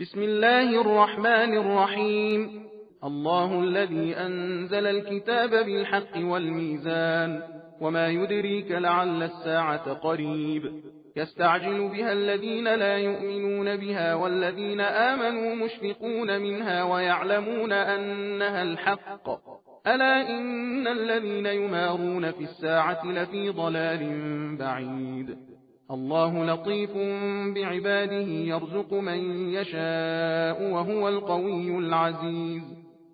بسم الله الرحمن الرحيم. الله الذي أنزل الكتاب بالحق والميزان وما يدريك لعل الساعة قريب يستعجل بها الذين لا يؤمنون بها والذين آمنوا مشفقون منها ويعلمون أنها الحق ألا إن الذين يمارون في الساعة لفي ضلال بعيد. الله لطيف بعباده يرزق من يشاء وهو القوي العزيز.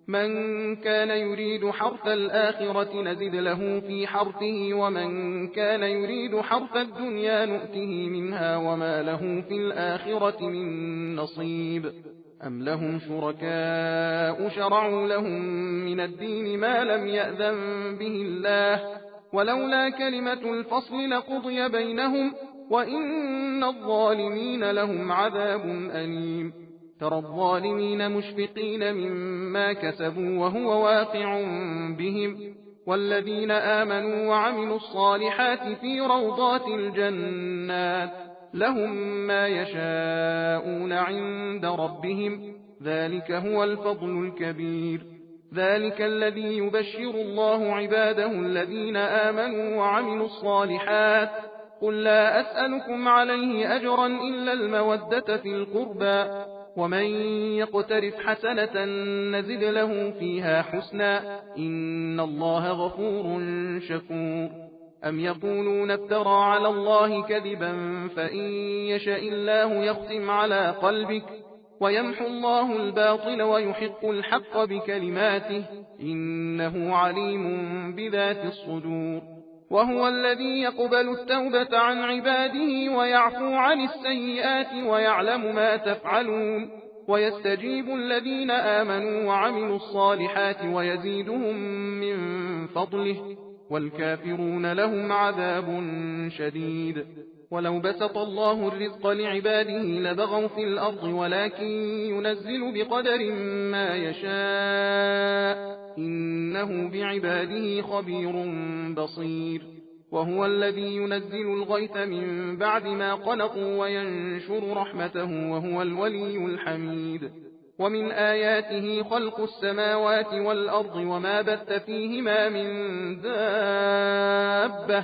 من كان يريد حرث الآخرة نزد له في حرثه ومن كان يريد حرث الدنيا نؤته منها وما له في الآخرة من نصيب. أم لهم شركاء شرعوا لهم من الدين ما لم يأذن به الله ولولا كلمة الفصل لقضي بينهم وإن الظالمين لهم عذاب أليم. ترى الظالمين مشفقين مما كسبوا وهو واقع بهم والذين آمنوا وعملوا الصالحات في روضات الجنات لهم ما يشاءون عند ربهم ذلك هو الفضل الكبير. ذلك الذي يبشر الله عباده الذين آمنوا وعملوا الصالحات قل لا أسألكم عليه أجرا إلا المودة في القربى ومن يقترف حسنة نزد له فيها حسنا إن الله غفور شكور. أم يقولون افترى على الله كذبا فإن يشاء الله يختم على قلبك ويمحو الله الباطل ويحق الحق بكلماته إنه عليم بذات الصدور. وهو الذي يقبل التوبة عن عباده ويعفو عن السيئات ويعلم ما تفعلون ويستجيب الذين آمنوا وعملوا الصالحات ويزيدهم من فضله والكافرون لهم عذاب شديد. ولو بسط الله الرزق لعباده لبغوا في الأرض ولكن ينزل بقدر ما يشاء إنه بعباده خبير بصير. وهو الذي ينزل الغيث من بعد ما قنطوا وينشر رحمته وهو الولي الحميد. ومن آياته خلق السماوات والأرض وما بث فيهما من دابة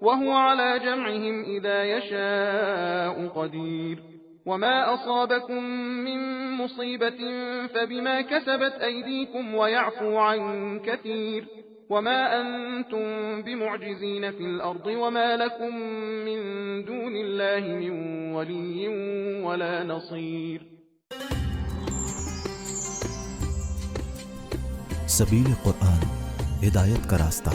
وهو على جمعهم إذا يشاء قدير. وما أصابكم من مصيبة فبما كسبت أيديكم ويعفو عن كثير وما أنتم بمعجزين في الأرض وما لكم من دون الله من ولي ولا نصير. सबील कुरान हिदायत का रास्ता।